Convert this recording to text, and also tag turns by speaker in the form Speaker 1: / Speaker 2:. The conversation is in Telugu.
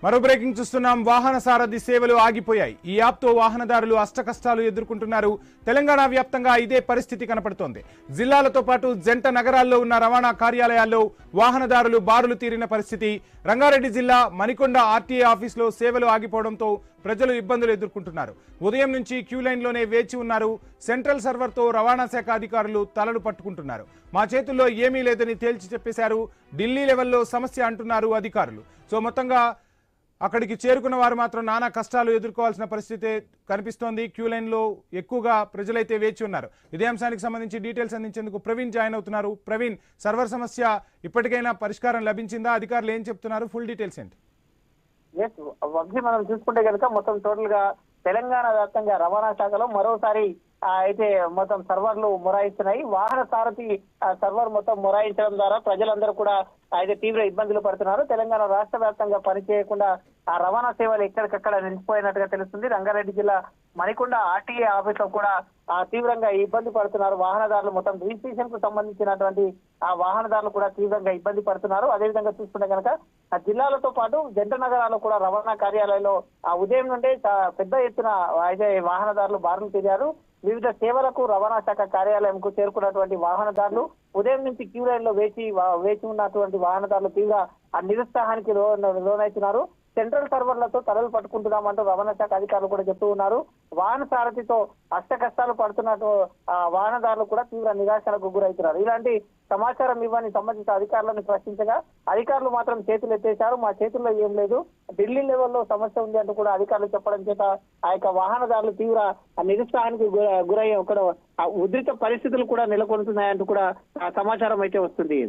Speaker 1: మరో బ్రేకింగ్ చూస్తున్నాం. వాహన సారథి సేవలు ఆగిపోయాయి. ఈ యాప్తో వాహనదారులు అష్టకష్టాలు ఎదుర్కొంటున్నారు. తెలంగాణ వ్యాప్తంగా ఇదే పరిస్థితి కనపడుతోంది. జిల్లాలతో పాటు జంట నగరాల్లో ఉన్న రవాణా కార్యాలయాల్లో వాహనదారులు బారులు తీరిన పరిస్థితి. రంగారెడ్డి జిల్లా మణికొండ ఆర్టీఏ ఆఫీసులో సేవలు ఆగిపోవడంతో ప్రజలు ఇబ్బందులు ఎదుర్కొంటున్నారు. ఉదయం నుంచి క్యూ లైన్లోనే వేచి ఉన్నారు. సెంట్రల్ సర్వర్తో రవాణా శాఖ అధికారులు తలలు పట్టుకుంటున్నారు. మా చేతుల్లో ఏమీ లేదని తేల్చి చెప్పేశారు. ఢిల్లీ లెవెల్లో సమస్య అంటున్నారు అధికారులు. సో మొత్తంగా అక్కడికి చేరుకున్న వారు మాత్రం నానా కష్టాలు ఎదుర్కోవాల్సిన పరిస్థితి కనిపిస్తోంది. క్యూ లైన్లో ఎక్కువగా ప్రజలైతే వేచి ఉన్నారు. ఇదే అంశానికి సంబంధించి డీటెయిల్స్ అందించేందుకు ప్రవీణ్ జాయిన్ అవుతున్నారు. ప్రవీణ్, సర్వర్ సమస్య ఇప్పటికైనా పరిష్కారం లభించిందా? అధికారులు ఏం చెప్తున్నారు? ఫుల్ డీటెయిల్స్ ఏంటి?
Speaker 2: మనం చూసుకుంటే కనుక మొత్తం టోటల్ గా తెలంగాణ వ్యాప్తంగా రవాణా శాఖలో మరోసారి అయితే మొత్తం సర్వర్లు మొరాయిస్తున్నాయి. వాహన సారథి సర్వర్ మొత్తం మొరాయించడం ద్వారా ప్రజలందరూ కూడా అయితే తీవ్ర ఇబ్బందులు పడుతున్నారు. తెలంగాణ రాష్ట్ర వ్యాప్తంగా పనిచేయకుండా ఆ రవాణా సేవలు ఎక్కడికక్కడ నిలిచిపోయినట్టుగా తెలుస్తుంది. రంగారెడ్డి జిల్లా మణికొండ ఆర్టీఏ ఆఫీస్ లో కూడా తీవ్రంగా ఇబ్బంది పడుతున్నారు వాహనదారులు. మొత్తం రిజిస్ట్రేషన్ కు సంబంధించినటువంటి ఆ వాహనదారులు కూడా తీవ్రంగా ఇబ్బంది పడుతున్నారు. అదేవిధంగా చూసుకుంటే కనుక ఆ జిల్లాలతో పాటు జంట నగరాల్లో కూడా రవాణా కార్యాలయంలో ఆ ఉదయం నుండే పెద్ద ఎత్తున అయితే వాహనదారులు బారులు తీరారు. వివిధ సేవలకు రవాణా శాఖ కార్యాలయంకు చేరుకున్నటువంటి వాహనదారులు ఉదయం నుంచి క్యూ లైన్ లో వేచి ఉన్నటువంటి వాహనదారులు తీవ్ర నిరుత్సాహానికి లోనవుతున్నారు. సెంట్రల్ సర్వర్లతో తలలు పట్టుకుంటున్నామంటూ రవాణా శాఖ అధికారులు కూడా చెప్తూ ఉన్నారు. వాహన సారథితో అష్ట కష్టాలు పడుతున్నట్టు వాహనదారులు కూడా తీవ్ర నిరాశలకు గురవుతున్నారు. ఇలాంటి సమాచారం ఇవ్వని సంబంధిత అధికారులను ప్రశ్నించగా అధికారులు మాత్రం చేతులు ఎత్తేశారు. మా చేతుల్లో ఏం లేదు, ఢిల్లీ లెవెల్లో సమస్య ఉంది అంటూ కూడా అధికారులు చెప్పడం చేత ఆ యొక్క వాహనదారులు తీవ్ర నిరుత్సాహానికి గురయ్యే ఒక ఉధృత పరిస్థితులు కూడా నెలకొంటున్నాయంటూ కూడా సమాచారం అయితే వస్తుంది.